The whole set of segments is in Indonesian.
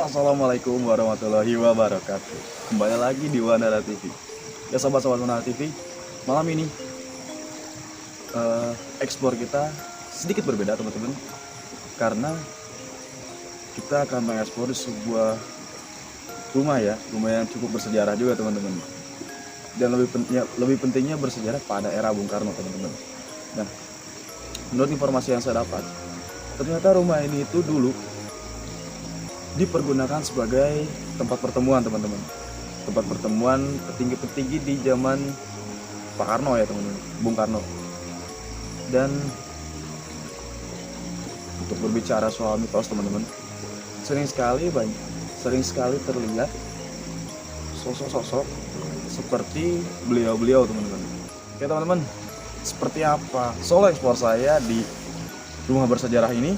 Assalamualaikum warahmatullahi wabarakatuh. Kembali lagi di Wanara TV. Ya sobat-sobat Wanara TV, malam ini explore kita sedikit berbeda teman-teman, karena kita akan mengeksplor sebuah rumah yang cukup bersejarah juga teman-teman. Dan lebih pentingnya bersejarah pada era Bung Karno teman-teman. Nah, menurut informasi yang saya dapat, ternyata rumah ini itu dulu dipergunakan sebagai tempat pertemuan teman-teman. Tempat pertemuan petinggi-petinggi di zaman Pak Karno ya teman-teman, Bung Karno. Dan untuk berbicara soal mitos teman-teman, sering sekali terlihat sosok-sosok seperti beliau-beliau teman-teman. Oke teman-teman, seperti apa solo explore saya di rumah bersejarah ini?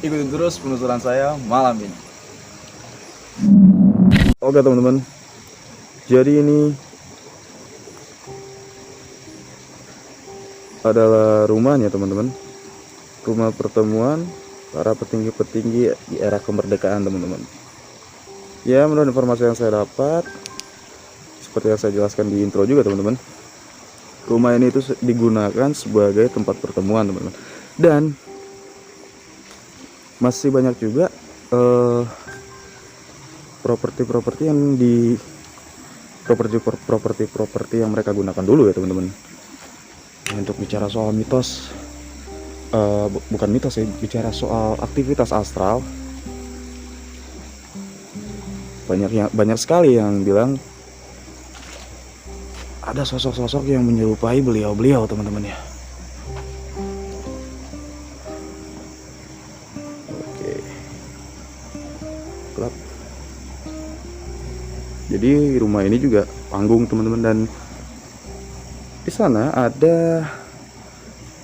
Ikutin terus penelusuran saya malam ini. Oke teman-teman, jadi ini adalah rumahnya teman-teman, rumah pertemuan para petinggi-petinggi di era kemerdekaan teman-teman. Ya, menurut informasi yang saya dapat, seperti yang saya jelaskan di intro juga teman-teman, rumah ini itu digunakan sebagai tempat pertemuan teman-teman. Dan masih banyak juga properti yang mereka gunakan dulu ya teman-teman. Untuk bicara soal mitos, bukan mitos ya, bicara soal aktivitas astral, banyak sekali yang bilang ada sosok-sosok yang menyerupai beliau-beliau teman-teman ya. Oke, gelap. Jadi rumah ini juga panggung teman-teman, dan di sana ada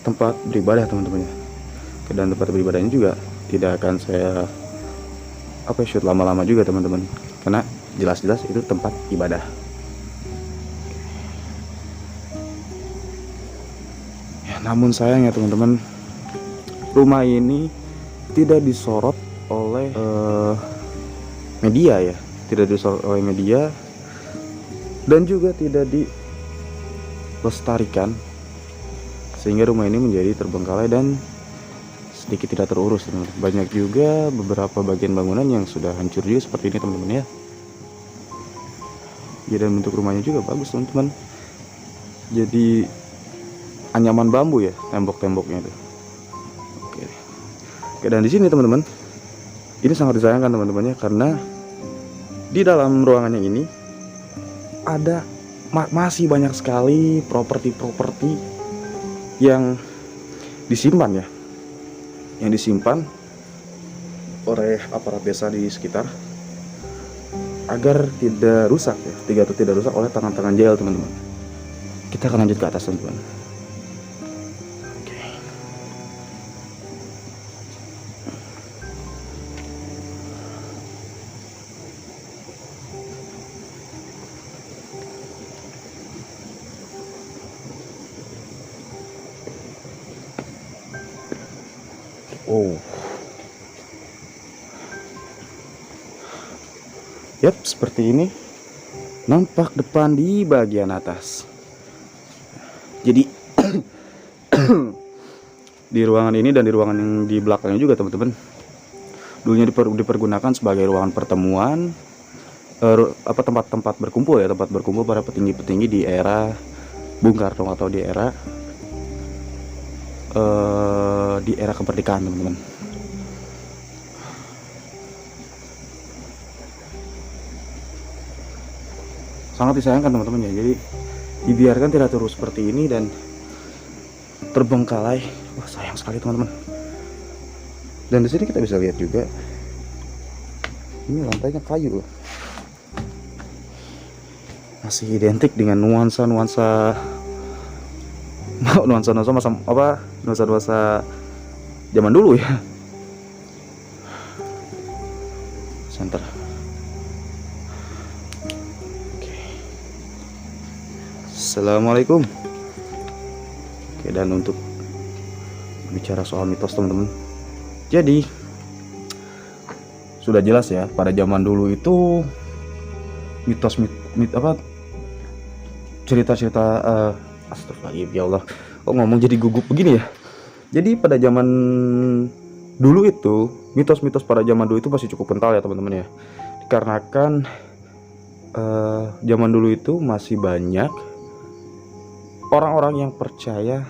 tempat beribadah teman-teman ya. Dan tempat beribadahnya juga tidak akan saya shoot lama-lama juga teman-teman, karena jelas-jelas itu tempat ibadah. Ya, namun sayang ya teman-teman, rumah ini tidak disorot oleh media ya. Tidak disorot oleh media, dan juga tidak dilestarikan, sehingga rumah ini menjadi terbengkalai dan sedikit tidak terurus teman-teman. Banyak juga beberapa bagian bangunan yang sudah hancur juga seperti ini teman-teman ya. Ya, dan bentuk rumahnya juga bagus teman-teman. Jadi anyaman bambu ya tembok-temboknya itu. Oke, dan di sini teman-teman, ini sangat disayangkan teman-teman ya, karena di dalam ruangannya ini ada masih banyak sekali properti-properti yang disimpan ya, yang disimpan oleh aparat desa di sekitar agar tidak rusak ya, tidak rusak oleh tangan-tangan jahil teman-teman. Kita akan lanjut ke atas teman-teman. Oh, yap, seperti ini nampak depan di bagian atas. Jadi di ruangan ini dan di ruangan yang di belakangnya juga teman-teman, dulunya dipergunakan sebagai ruangan pertemuan, tempat berkumpul ya, tempat berkumpul para petinggi-petinggi di era Bung Karno atau di era kemerdekaan teman-teman. Sangat disayangkan teman-teman ya, jadi dibiarkan tidak terus seperti ini dan terbengkalai. Wah, sayang sekali teman-teman. Dan di sini kita bisa lihat juga, ini lantainya kayu loh, masih identik dengan nuansa-nuansa zaman dulu ya. Center. Oke. Assalamualaikum. Oke, dan untuk bicara soal mitos teman-teman, jadi sudah jelas ya, pada zaman dulu itu mitos apa cerita-cerita astagfirullahaladzim, ya Allah, kok ngomong jadi gugup begini ya. Jadi pada zaman dulu itu, mitos-mitos pada zaman dulu itu masih cukup kental ya teman-teman ya. Dikarenakan zaman dulu itu masih banyak orang-orang yang percaya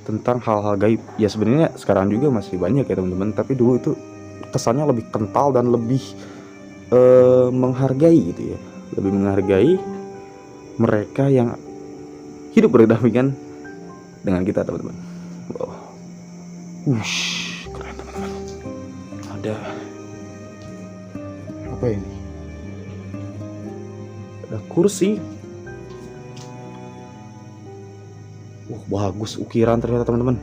tentang hal-hal gaib. Ya sebenarnya sekarang juga masih banyak ya teman-teman, tapi dulu itu kesannya lebih kental dan lebih menghargai gitu ya, lebih menghargai mereka yang hidup berdampingan dengan kita teman-teman. Wow. Keren teman-teman. Ada apa ini? Ada kursi. Wah, bagus ukiran ternyata teman-teman.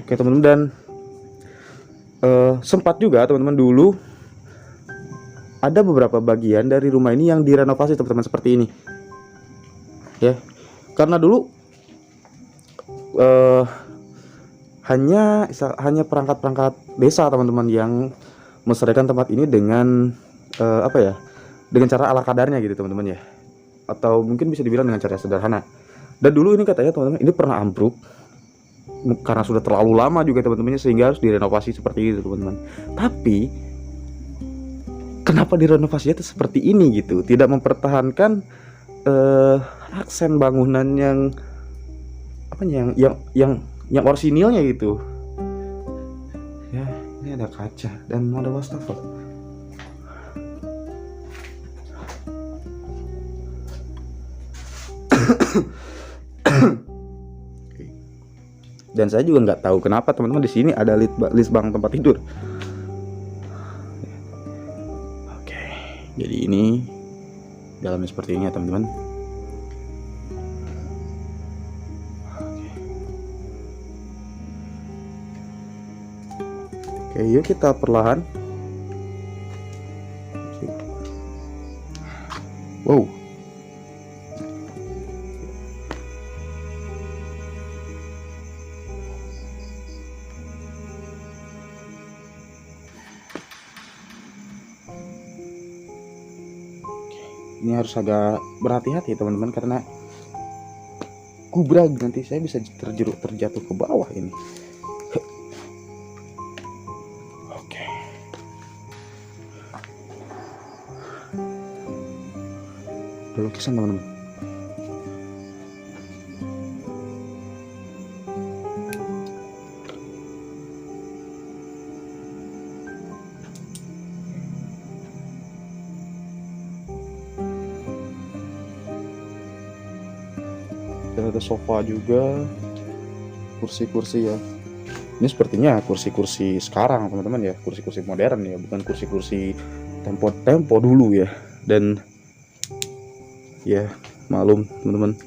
Oke teman-teman, dan sempat juga teman-teman dulu ada beberapa bagian dari rumah ini yang direnovasi teman-teman seperti ini ya, karena dulu hanya perangkat-perangkat desa teman-teman yang melestarikan tempat ini dengan apa ya, dengan cara ala kadarnya gitu teman-teman ya, atau mungkin bisa dibilang dengan cara sederhana. Dan dulu ini katanya teman-teman ini pernah ambruk karena sudah terlalu lama juga teman-temannya, sehingga harus direnovasi seperti itu teman-teman. Tapi kenapa direnovasinya itu seperti ini gitu, tidak mempertahankan aksen bangunan yang apa yang orisinilnya gitu ya. Ini ada kaca dan ada wastafel. Dan saya juga nggak tahu kenapa teman-teman di sini ada list bank tempat tidur. Oke, jadi ini dalamnya seperti ini ya teman-teman. Oke, yuk kita perlahan. Wow. Ini harus agak berhati-hati teman-teman, karena kubrag nanti saya bisa terjatuh ke bawah ini. Oke. Ada lukisan teman-teman. Dan ada sofa juga, kursi-kursi ya. Ini sepertinya kursi-kursi sekarang teman-teman ya, kursi-kursi modern ya, bukan kursi-kursi tempo dulu ya. Dan ya maklum teman-teman,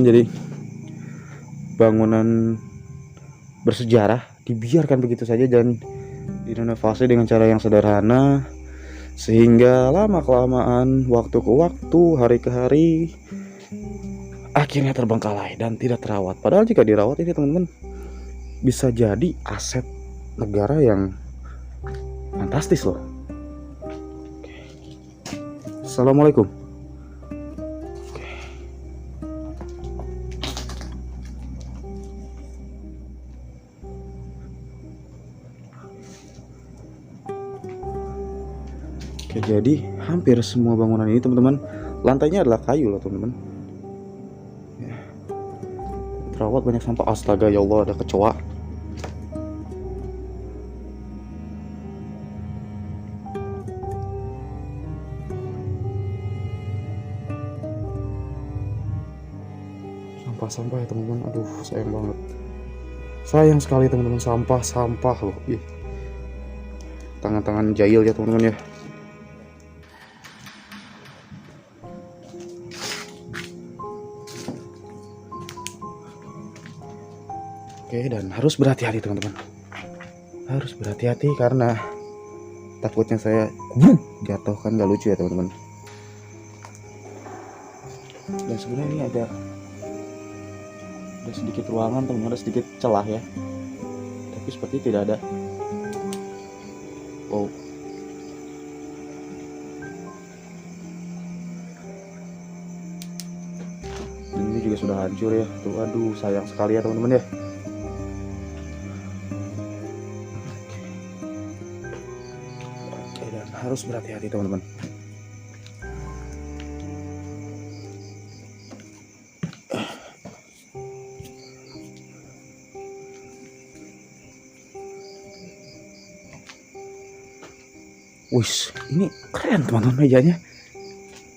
jadi bangunan bersejarah dibiarkan begitu saja dan direnovasi dengan cara yang sederhana, sehingga lama kelamaan, waktu ke waktu, hari ke hari, akhirnya terbengkalai dan tidak terawat. Padahal jika dirawat ini teman-teman bisa jadi aset negara yang fantastis loh. Assalamualaikum. Oke, jadi hampir semua bangunan ini teman-teman lantainya adalah kayu loh teman-teman ya. Terawat banyak sampah. Astaga ya Allah, ada kecoa. Sampah ya teman-teman, aduh sayang banget, sayang sekali teman-teman, sampah loh. Ih, tangan-tangan jahil ya teman-teman ya. Oke, dan harus berhati-hati teman-teman. Harus berhati-hati karena takutnya saya jatuh, kan gak lucu ya teman-teman. Dan sebenarnya ini ada sedikit ruangan teman-teman, ada sedikit celah ya, tapi seperti tidak ada. Wow. Dan ini juga sudah hancur ya tuh, aduh sayang sekali ya teman-teman ya. Oke, dan harus berhati-hati teman-teman. Wih, ini keren teman-teman mejanya.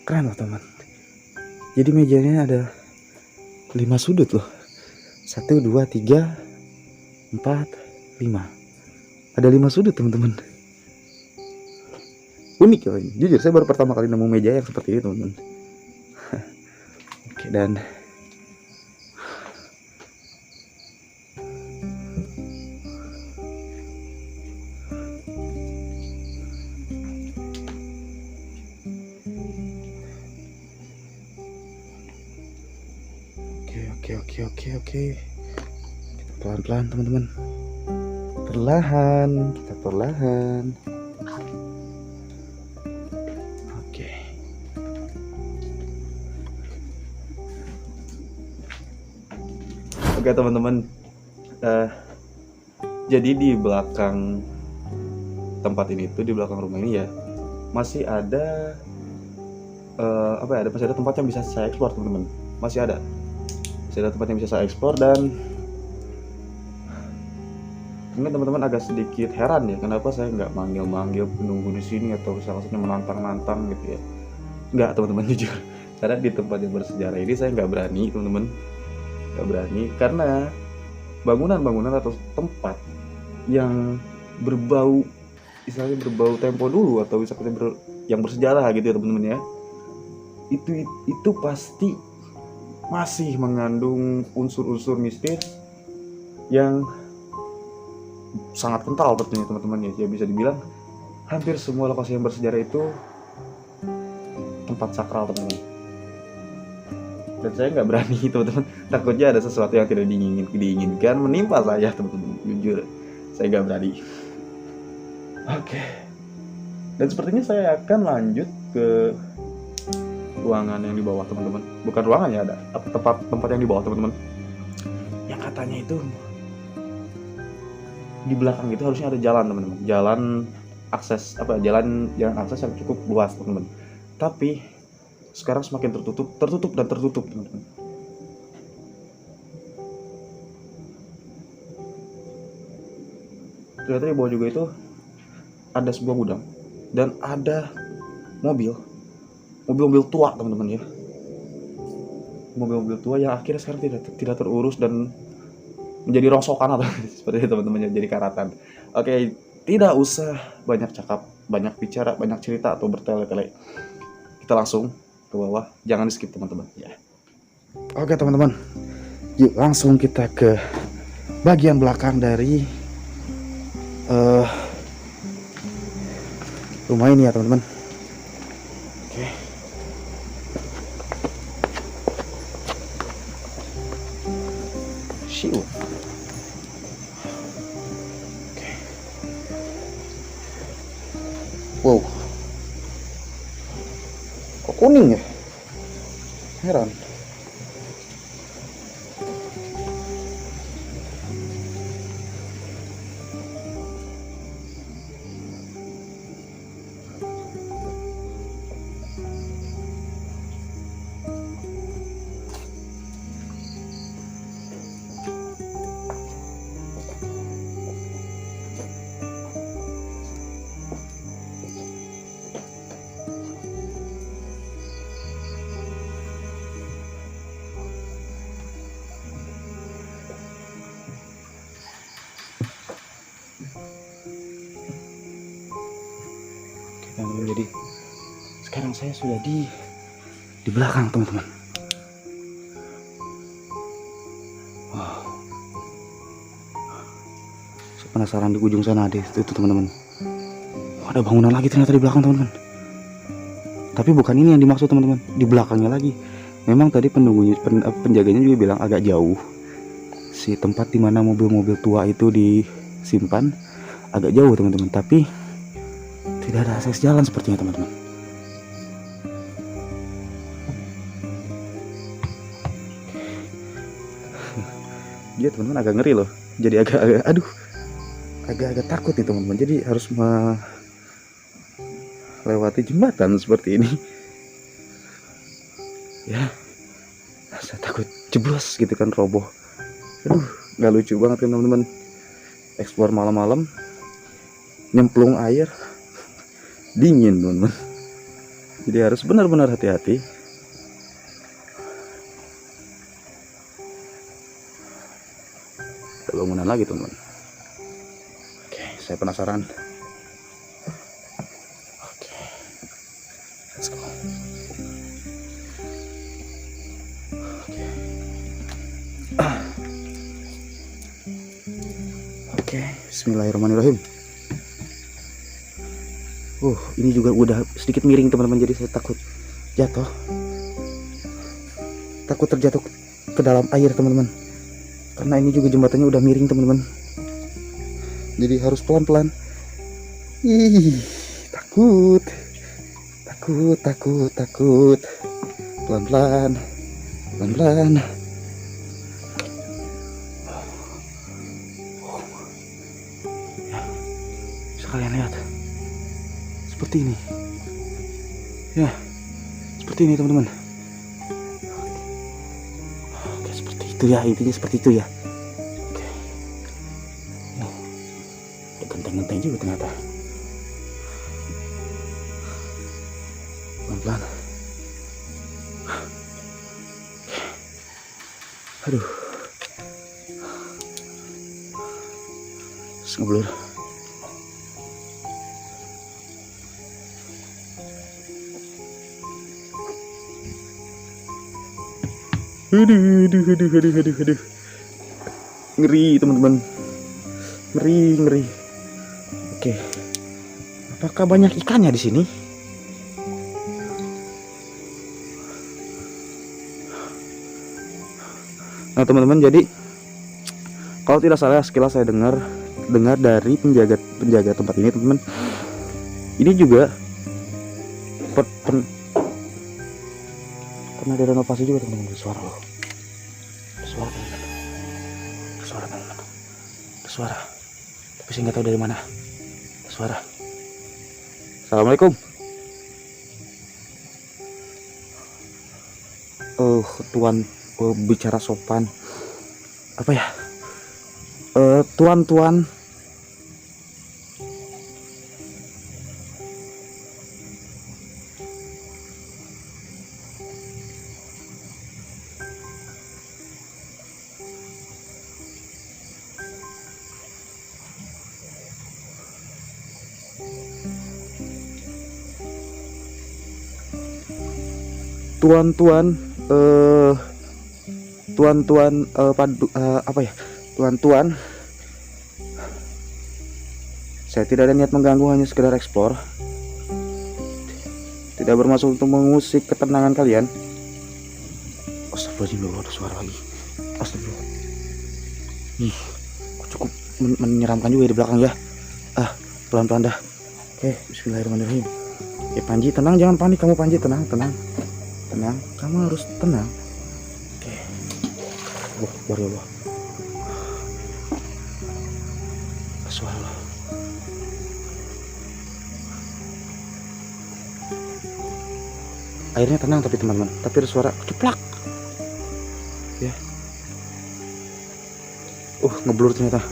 Keren loh teman. Jadi mejanya ada 5 sudut loh. 1, 2, 3, 4, 5. Ada 5 sudut teman-teman. Unik ya ini. Jujur saya baru pertama kali nemu meja yang seperti ini teman-teman. Oke, dan Oke. Kita pelan-pelan teman-teman. Kita perlahan. Oke. Oke teman-teman. Jadi di belakang tempat ini tuh, di belakang rumah ini ya, masih ada masih ada tempat yang bisa saya eksplor teman-teman. Masih ada tempat yang bisa saya eksplor, dan mungkin teman-teman agak sedikit heran ya kenapa saya nggak manggil penunggu di sini atau salah satunya menantang gitu ya. Nggak teman-teman, jujur karena di tempat yang bersejarah ini saya nggak berani teman-teman, nggak berani karena bangunan atau tempat yang berbau tempo dulu atau seperti yang bersejarah gitu ya teman-teman ya, itu pasti masih mengandung unsur-unsur mistis yang sangat kental tentunya teman-teman ya. Bisa dibilang hampir semua lokasi yang bersejarah itu tempat sakral teman-teman. Dan saya nggak berani teman-teman, takutnya ada sesuatu yang tidak diinginkan menimpa saya teman-teman. Jujur saya nggak berani. Oke. Dan sepertinya saya akan lanjut ke ruangan yang di bawah teman-teman. Bukan ruangan ya, ada tempat yang di bawah teman-teman. Yang katanya itu di belakang itu harusnya ada jalan teman-teman. Jalan akses jalan akses yang cukup luas teman-teman. Tapi sekarang semakin tertutup teman-teman. Ternyata di bawah juga itu ada sebuah gudang dan ada mobil tua teman-teman ya. Mobil tua yang akhirnya sekarang tidak terurus dan menjadi rongsokan atau seperti itu teman-teman ya, jadi karatan. Oke, tidak usah banyak cakap, banyak bicara, banyak cerita atau bertele-tele. Kita langsung ke bawah, jangan di skip teman-teman ya. Oke teman-teman, yuk langsung kita ke bagian belakang dari rumah ini ya teman-teman. Oke. Oke. Wow. Kok kuning ya? Heran. Jadi sekarang saya sudah di belakang teman-teman. Wow. penasaran di ujung sana deh itu teman-teman. Ada bangunan lagi ternyata di belakang teman-teman. Tapi bukan ini yang dimaksud teman-teman, di belakangnya lagi. Memang tadi penjaganya juga bilang agak jauh. Si tempat dimana mobil-mobil tua itu disimpan agak jauh teman-teman. Tapi tidak ada akses jalan sepertinya teman-teman. Dia teman-teman agak ngeri loh. Jadi agak takut nih teman-teman. Jadi harus melewati jembatan seperti ini. Ya, saya takut jeblos gitu kan, roboh. Aduh, nggak lucu banget kan teman-teman. Explore malam-malam, nyemplung air, dingin teman-teman. Jadi harus benar-benar hati-hati. Ada bangunan lagi teman-teman. Oke, saya penasaran. Oke, let's go. Oke, bismillahirrahmanirrahim. Ini juga udah sedikit miring teman-teman, jadi saya takut jatuh. Takut terjatuh ke dalam air teman-teman. Karena ini juga jembatannya udah miring teman-teman. Jadi harus pelan-pelan. Takut. Pelan-pelan. Bisa kalian lihat. Seperti ini. Ya. Seperti ini teman-teman. Oke, seperti itu ya, intinya seperti itu ya. Oke. Ada genteng-genteng juga ternyata. Pelan-pelan. Aduh. Ngeblur. Aduh. Ngeri teman-teman. Ngeri. Oke. Apakah banyak ikannya di sini? Nah teman-teman, jadi kalau tidak salah sekilas saya dengar dari penjaga tempat ini teman-teman. Ini juga pernah direnovasi juga teman-teman. Suara loh. Suara. Tapi saya nggak tahu dari mana. Suara. Assalamualaikum. Tuan bicara sopan. Apa ya? Tuan. Tuan, saya tidak ada niat mengganggu, hanya sekedar eksplor. Tidak bermaksud untuk mengusik ketenangan kalian. Astagfirullahaladzim, ada suara lagi. Astagfirullah. Cukup menyeramkan juga di belakang ya. Pelan-pelan dah. Oke, bismillahirrahmanirrahim. Panji tenang, jangan panik kamu Panji, tenang. Kamu harus tenang. Oke. Baru Allah. Suara. Airnya tenang tapi teman-teman, tapi ada suara ceplak. Ya. Ngeblur ternyata.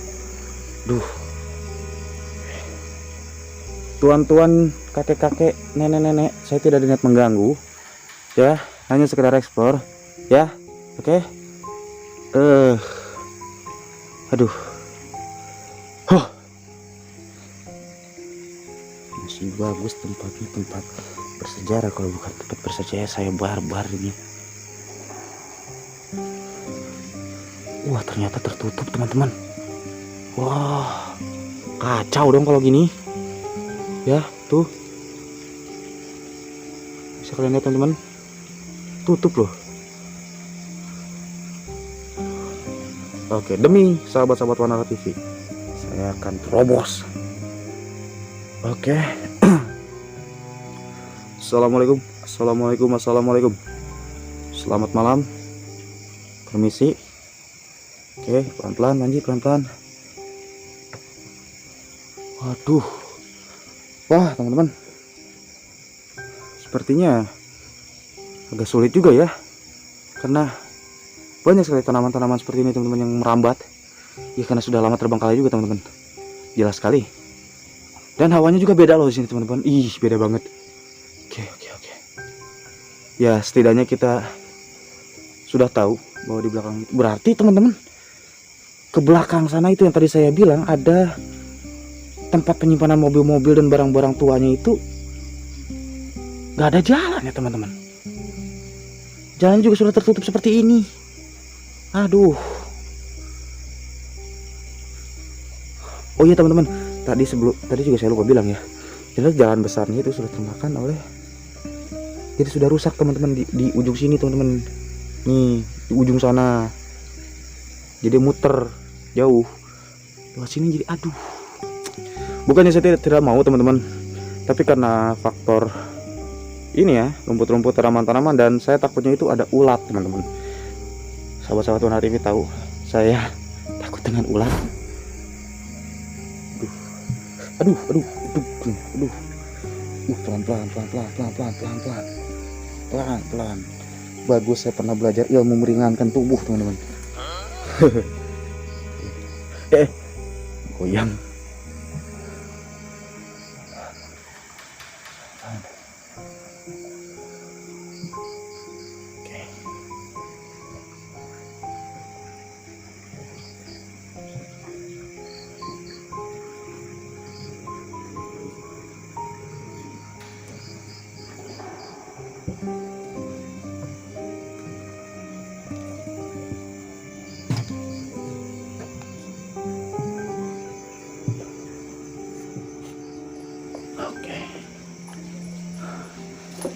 Tuan-tuan, kakek-kakek, nenek-nenek, saya tidak ada niat mengganggu. Ya, hanya sekedar eksplor. Ya. Oke. Aduh. Masih bagus tempatnya, tempat bersejarah. Kalau bukan tempat bersejarah saya barbar ini. Wah, ternyata tertutup teman-teman. Wah. Kacau dong kalau gini. Ya, tuh. Bisa kalian lihat teman-teman. Tutup loh. Oke, demi sahabat-sahabat Wanara TV, saya akan terobos. Oke. Assalamualaikum. Selamat malam. Permisi. Oke, pelan-pelan Panji, pelan-pelan. Waduh. Wah, teman-teman. Sepertinya agak sulit juga ya. Karena banyak sekali tanaman-tanaman seperti ini teman-teman yang merambat. Ya karena sudah lama terbengkalai juga teman-teman. Jelas sekali. Dan hawanya juga beda loh di sini teman-teman. Ih, beda banget. Oke. Ya, setidaknya kita sudah tahu bahwa di belakang itu berarti teman-teman, ke belakang sana itu yang tadi saya bilang ada tempat penyimpanan mobil-mobil dan barang-barang tuanya itu gak ada jalan ya teman-teman. Jalan juga sudah tertutup seperti ini. Aduh. Oh iya teman-teman, tadi juga saya lupa bilang ya. Jelas jalan besarnya itu sudah termakan oleh, jadi sudah rusak teman-teman di ujung sini teman-teman. Nih di ujung sana. Jadi muter jauh. Lewat sini jadi aduh. Bukannya saya tidak mau teman-teman, tapi karena faktor ini ya, rumput-rumput tanaman-tanaman, dan saya takutnya itu ada ulat teman-teman. Sahabat-sahabat Wanara TV tahu saya takut dengan ulat. Aduh. Pelan-pelan. Bagus, saya pernah belajar ilmu meringankan tubuh teman-teman. Goyang.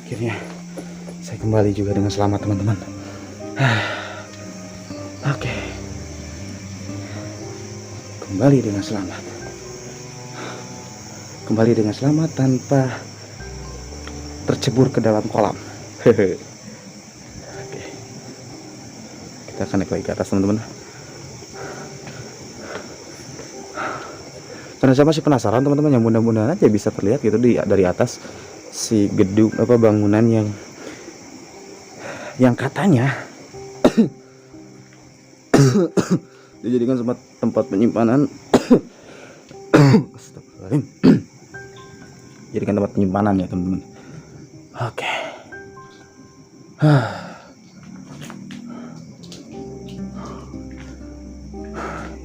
Akhirnya saya kembali juga dengan selamat teman-teman. Oke. Kembali dengan selamat tanpa tercebur ke dalam kolam. Oke. Kita akan naik lagi ke atas teman-teman. Karena saya masih penasaran teman-teman, yang mudah-mudahan aja bisa terlihat gitu dari atas si gedung bangunan yang katanya dijadikan tempat penyimpanan. Astagfirullahaladzim. Jadikan tempat penyimpanan ya teman-teman. Oke.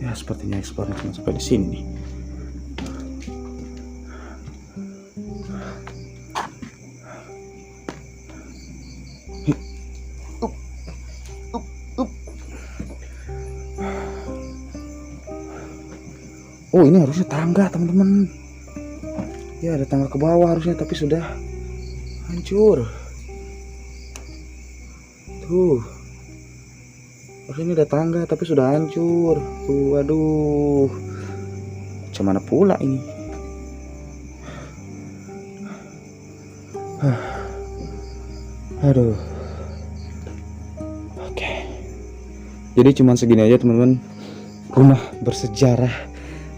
Ya sepertinya eksplornya cuma sampai di sini. Oh ini harusnya tangga teman-teman. Ya ada tangga ke bawah harusnya, tapi sudah hancur. Tuh. Harusnya ini ada tangga tapi sudah hancur. Tuh, aduh. Macam mana pula ini? Aduh. Oke. Jadi cuman segini aja teman-teman. Rumah bersejarah,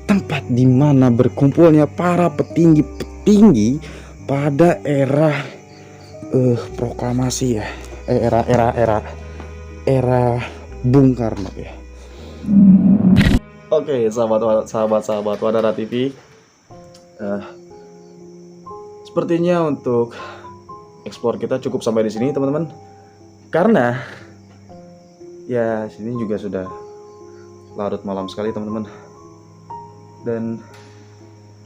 tempat di mana berkumpulnya para petinggi-petinggi pada era proklamasi ya, era Bung Karno ya. Oke, sahabat Wanara TV, sepertinya untuk ekspor kita cukup sampai di sini teman-teman, karena ya sini juga sudah larut malam sekali teman-teman. Dan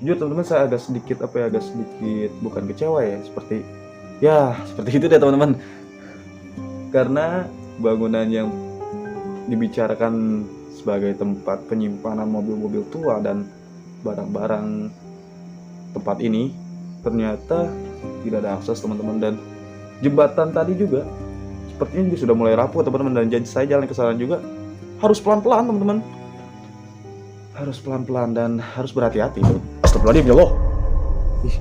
jujur teman-teman, saya agak sedikit bukan kecewa ya, seperti itu deh teman-teman, karena bangunan yang dibicarakan sebagai tempat penyimpanan mobil-mobil tua dan barang-barang tempat ini ternyata tidak ada akses teman-teman. Dan jembatan tadi juga sepertinya juga sudah mulai rapuh teman-teman, dan jadi saya jalan ke sana juga harus pelan-pelan teman-teman, harus pelan-pelan dan harus berhati-hati. Astagfirullahaladzim ya Allah. Ih,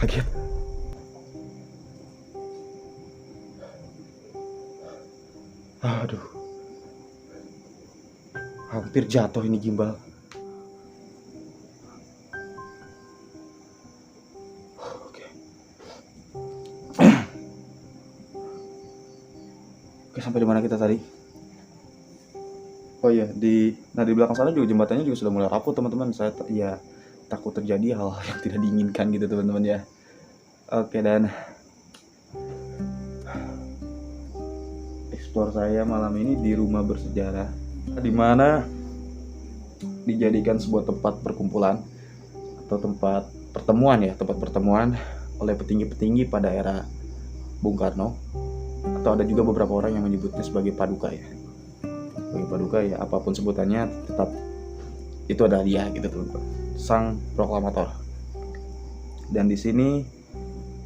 kaget. Aduh, hampir jatuh ini gimbal. Oke. Oke, sampai di mana kita tadi? Oh iya, di belakang sana juga jembatannya juga sudah mulai rapuh teman-teman. Saya takut terjadi hal yang tidak diinginkan gitu teman-teman ya. Oke, dan explore saya malam ini di rumah bersejarah, di mana dijadikan sebuah tempat perkumpulan atau tempat pertemuan oleh petinggi-petinggi pada era Bung Karno, atau ada juga beberapa orang yang menyebutnya sebagai paduka ya. Sebagai paduka ya, apapun sebutannya tetap itu adalah dia gitu teman-teman, sang proklamator. Dan di sini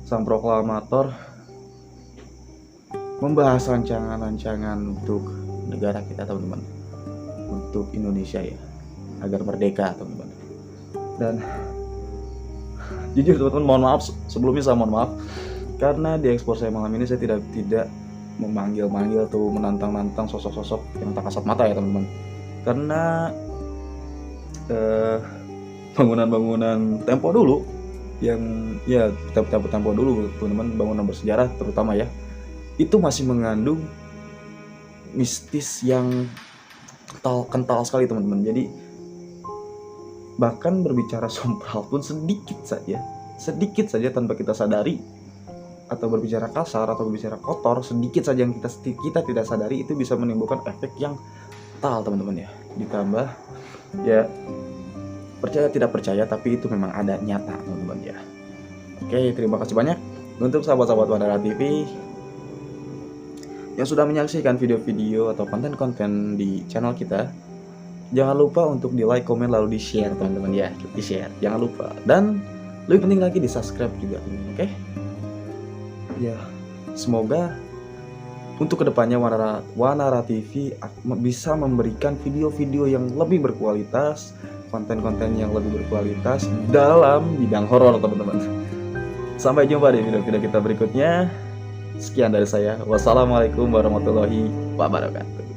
sang proklamator membahas rancangan-rancangan untuk negara kita teman-teman, untuk Indonesia ya, agar merdeka teman-teman. Dan jujur teman-teman, mohon maaf sebelumnya, saya mohon maaf karena di ekspor saya malam ini saya tidak memanggil-manggil atau menantang-nantang sosok-sosok yang tak kasat mata ya teman-teman, karena bangunan-bangunan tempo dulu yang ya tempo dulu teman-teman, bangunan bersejarah terutama ya, itu masih mengandung mistis yang kental sekali teman-teman. Jadi bahkan berbicara sompral pun sedikit saja tanpa kita sadari, atau berbicara kasar atau berbicara kotor sedikit saja yang kita tidak sadari, itu bisa menimbulkan efek yang fatal teman-teman ya. Ditambah ya, percaya tidak percaya tapi itu memang ada, nyata teman-teman ya. Oke, terima kasih banyak untuk sahabat-sahabat Wanara TV yang sudah menyaksikan video-video atau konten-konten di channel kita. Jangan lupa untuk di like, komen, lalu di share teman-teman ya, di share, jangan lupa. Dan lebih penting lagi di subscribe juga, oke? Ya, semoga untuk kedepannya Wanara TV bisa memberikan video-video yang lebih berkualitas, konten-konten yang lebih berkualitas dalam bidang horor teman-teman. Sampai jumpa di video-video kita berikutnya. Sekian dari saya. Wassalamualaikum warahmatullahi wabarakatuh.